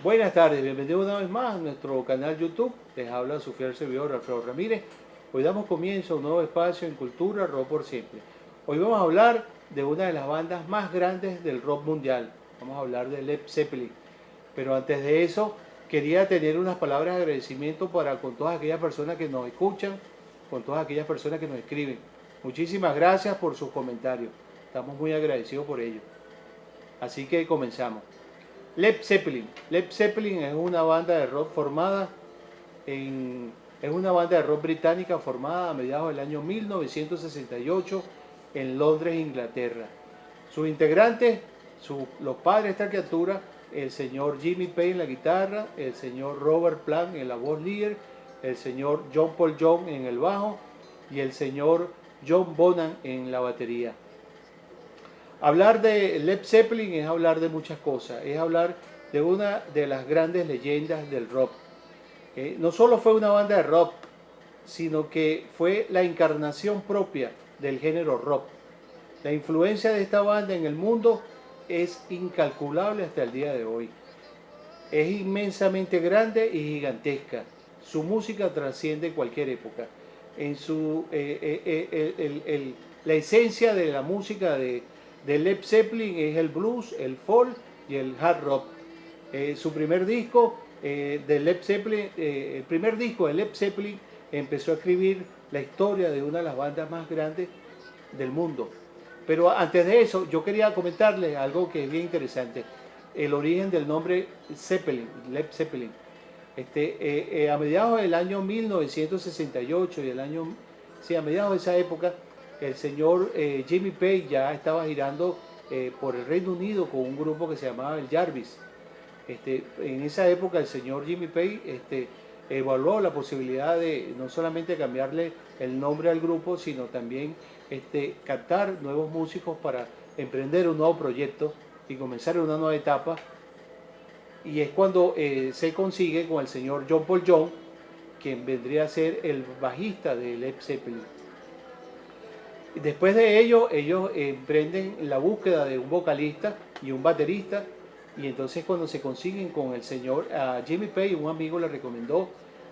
Buenas tardes, bienvenidos una vez más a nuestro canal YouTube. Les habla su fiel servidor Alfredo Ramírez. Hoy damos comienzo a un nuevo espacio en cultura rock por siempre. Hoy vamos a hablar de una de las bandas más grandes del rock mundial. Vamos a hablar de Led Zeppelin. Pero antes de eso, quería tener unas palabras de agradecimiento para con todas aquellas personas que nos escuchan, con todas aquellas personas que nos escriben. Muchísimas gracias por sus comentarios. Estamos muy agradecidos por ello. Así que comenzamos. Led Zeppelin. Led Zeppelin es una banda de rock es una banda de rock británica formada a mediados del año 1968 en Londres, Inglaterra. Sus integrantes, los padres de esta criatura, el señor Jimmy Page en la guitarra, el señor Robert Plant en la voz líder, el señor John Paul Jones en el bajo y el señor John Bonham en la batería. Hablar de Led Zeppelin es hablar de muchas cosas, es hablar de una de las grandes leyendas del rock. No solo fue una banda de rock, sino que fue la encarnación propia del género rock. La influencia de esta banda en el mundo es incalculable hasta el día de hoy. Es inmensamente grande y gigantesca. Su música trasciende cualquier época. En la esencia de la música de Led Zeppelin es el blues, el folk y el hard rock. Su primer disco de Led Zeppelin, el primer disco de Led Zeppelin empezó a escribir la historia de una de las bandas más grandes del mundo. Pero antes de eso, yo quería comentarles algo que es bien interesante. El origen del nombre Zeppelin, Led Zeppelin. A mediados del año 1968 y a mediados de esa época, el señor Jimmy Page ya estaba girando por el Reino Unido con un grupo que se llamaba el Jarvis. En esa época el señor Jimmy Page evaluó la posibilidad de no solamente cambiarle el nombre al grupo, sino también captar nuevos músicos para emprender un nuevo proyecto y comenzar una nueva etapa. Y es cuando se consigue con el señor John Paul Jones, quien vendría a ser el bajista de Led Zeppelin. Después de ello, ellos emprenden la búsqueda de un vocalista y un baterista. Y entonces cuando se consiguen con el señor Jimmy Page, un amigo le recomendó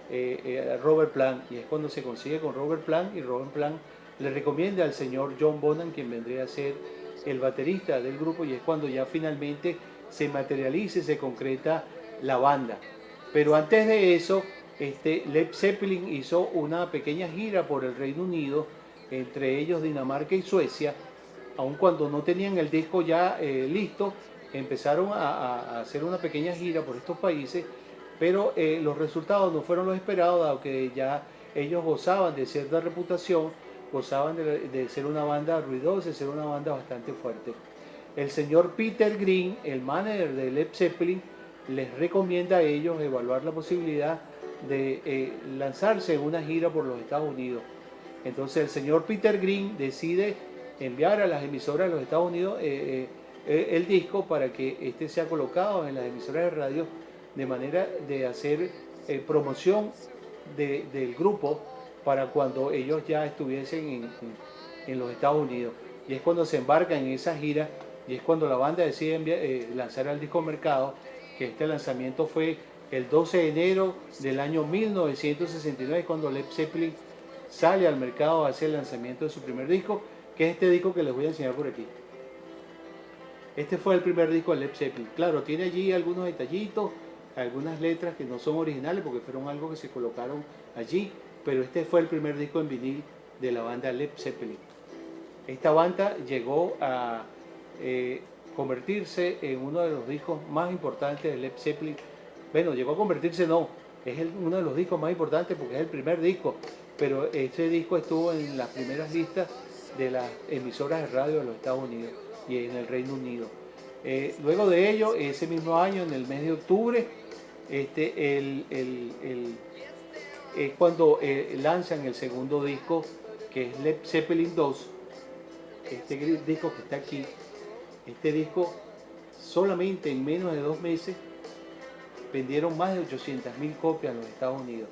a Robert Plant. Y es cuando se consigue con Robert Plant y Robert Plant le recomienda al señor John Bonham, quien vendría a ser el baterista del grupo. Y es cuando ya finalmente se materializa y se concreta la banda. Pero antes de eso, Led Zeppelin hizo una pequeña gira por el Reino Unido, entre ellos Dinamarca y Suecia. Aun cuando no tenían el disco ya listo, empezaron a hacer una pequeña gira por estos países, pero los resultados no fueron los esperados, dado que ya ellos gozaban de cierta reputación, gozaban de ser una banda ruidosa, de ser una banda bastante fuerte. El señor Peter Green, el manager de Led Zeppelin, les recomienda a ellos evaluar la posibilidad de lanzarse en una gira por los Estados Unidos. Entonces el señor Peter Green decide enviar a las emisoras de los Estados Unidos el disco para que este sea colocado en las emisoras de radio, de manera de hacer promoción del grupo para cuando ellos ya estuviesen en los Estados Unidos. Y es cuando se embarcan en esa gira y es cuando la banda decide lanzar el disco al mercado, que este lanzamiento fue el 12 de enero del año 1969, cuando Led Zeppelin sale al mercado a hacer el lanzamiento de su primer disco, que es este disco que les voy a enseñar por aquí. Este fue el primer disco de Led Zeppelin. Claro, tiene allí algunos detallitos, algunas letras que no son originales porque fueron algo que se colocaron allí, pero este fue el primer disco en vinil de la banda Led Zeppelin. Esta banda llegó a convertirse en uno de los discos más importantes de Led Zeppelin. Bueno, llegó a convertirse no, es uno de los discos más importantes porque es el primer disco, pero este disco estuvo en las primeras listas de las emisoras de radio de los Estados Unidos y en el Reino Unido. Luego de ello, ese mismo año, en el mes de octubre, es cuando lanzan el segundo disco, que es Led Zeppelin 2. Este disco que está aquí, este disco solamente en menos de 2 meses vendieron más de 800.000 copias en los Estados Unidos.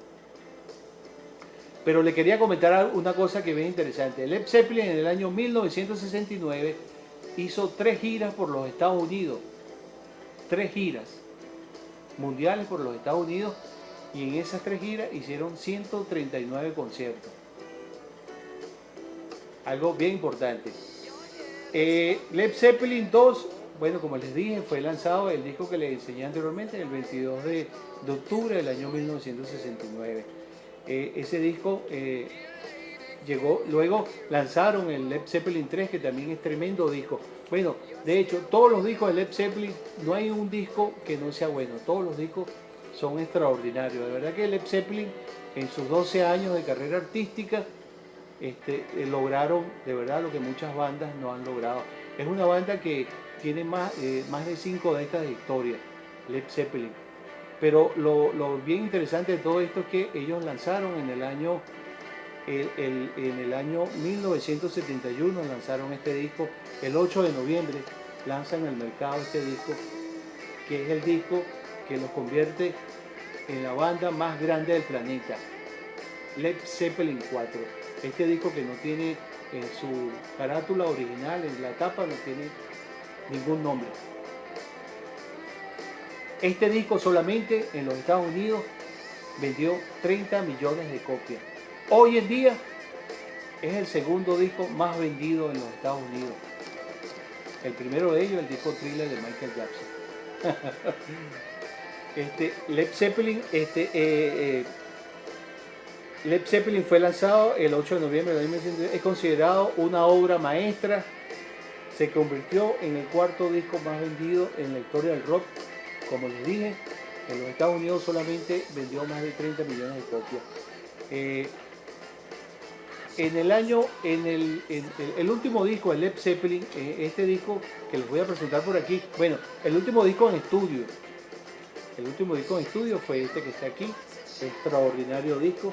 Pero le quería comentar una cosa que es interesante. Led Zeppelin en el año 1969 hizo 3 giras por los Estados Unidos. 3 giras. mundiales por los Estados Unidos, y en esas 3 giras hicieron 139 conciertos. Algo bien importante. Led Zeppelin 2, bueno, como les dije, fue lanzado el disco que les enseñé anteriormente, el 22 de octubre del año 1969. Ese disco llegó, luego lanzaron el Led Zeppelin 3, que también es tremendo disco. Bueno, de hecho, todos los discos de Led Zeppelin, no hay un disco que no sea bueno, todos los discos son extraordinarios. De verdad que Led Zeppelin, en sus 12 años de carrera artística, lograron de verdad lo que muchas bandas no han logrado. Es una banda que tiene más de 5 décadas de historia, Led Zeppelin. Pero lo bien interesante de todo esto es que ellos lanzaron en el año 1971, lanzaron este disco. El 8 de noviembre lanzan al mercado este disco, que es el disco que los convierte en la banda más grande del planeta, Led Zeppelin 4. Este disco, que no tiene en su carátula original, en la tapa, no tiene ningún nombre. Este disco solamente en los Estados Unidos vendió 30 millones de copias. Hoy en día es el segundo disco más vendido en los Estados Unidos. El primero de ellos, el disco Thriller de Michael Jackson. Led Zeppelin, Led Zeppelin fue lanzado el 8 de noviembre de 1970. Es considerado una obra maestra. Se convirtió en el 4º disco más vendido en la historia del rock. Como les dije, en los Estados Unidos solamente vendió más de 30 millones de copias. El último disco de Led Zeppelin, este disco que les voy a presentar por aquí, bueno, el último disco en estudio. El último disco en estudio fue este que está aquí, extraordinario disco.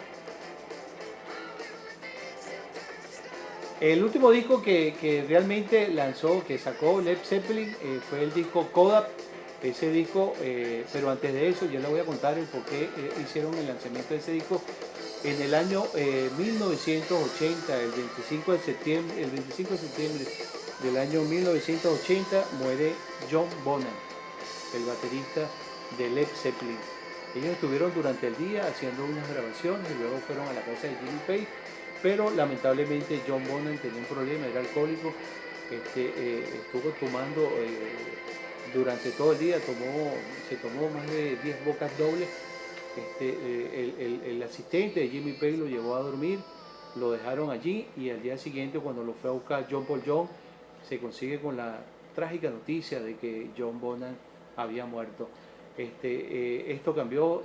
El último disco que realmente lanzó, que sacó Led Zeppelin, fue el disco Kodak. Ese disco, pero antes de eso, yo les voy a contar el por qué hicieron el lanzamiento de ese disco. En el año 1980, el 25 de septiembre del año 1980, muere John Bonham, el baterista de Led Zeppelin. Ellos estuvieron durante el día haciendo unas grabaciones y luego fueron a la casa de Jimmy Page, pero lamentablemente John Bonham tenía un problema, era alcohólico, estuvo tomando durante todo el día, se tomó más de 10 bocas dobles. El asistente de Jimmy Page lo llevó a dormir, lo dejaron allí, y al día siguiente, cuando lo fue a buscar John Paul Jones, se consigue con la trágica noticia de que John Bonham había muerto. Esto cambió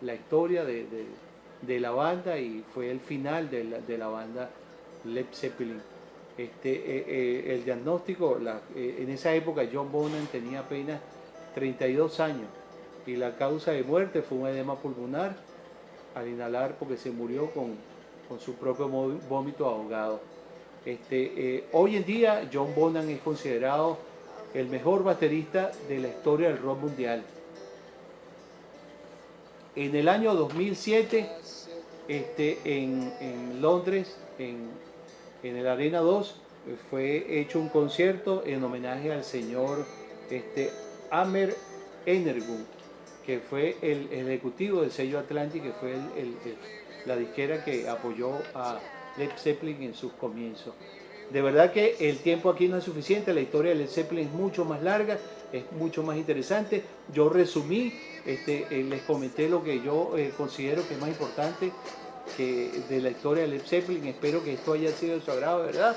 la historia de la banda, y fue el final de la banda Led Zeppelin. El diagnóstico, en esa época John Bonham tenía apenas 32 años, y la causa de muerte fue un edema pulmonar al inhalar, porque se murió con su propio vómito ahogado. Hoy en día John Bonham es considerado el mejor baterista de la historia del rock mundial. En el año 2007, en Londres, en el Arena 2, fue hecho un concierto en homenaje al señor Amer Energum, que fue el ejecutivo del sello Atlantic, que fue la disquera que apoyó a Led Zeppelin en sus comienzos. De verdad que el tiempo aquí no es suficiente, la historia de Led Zeppelin es mucho más larga, es mucho más interesante. Yo resumí, les comenté lo que yo considero que es más importante de la historia de Led Zeppelin. Espero que esto haya sido de su agrado, de verdad.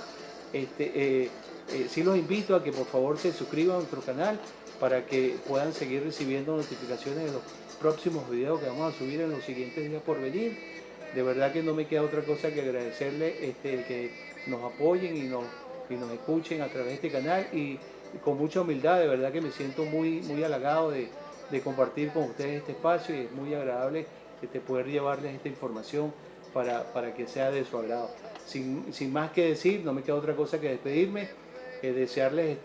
Sí los invito a que por favor se suscriban a nuestro canal para que puedan seguir recibiendo notificaciones de los próximos videos que vamos a subir en los siguientes días por venir. De verdad que no me queda otra cosa que agradecerle que nos apoyen y nos escuchen a través de este canal, y con mucha humildad. De verdad que me siento muy halagado de compartir con ustedes este espacio, y es muy agradable poder llevarles esta información para que sea de su agrado. Sin más que decir, no me queda otra cosa que despedirme, desearles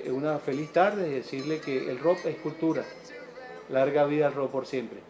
una feliz tarde, y decirles que el rock es cultura. Larga vida al rock por siempre.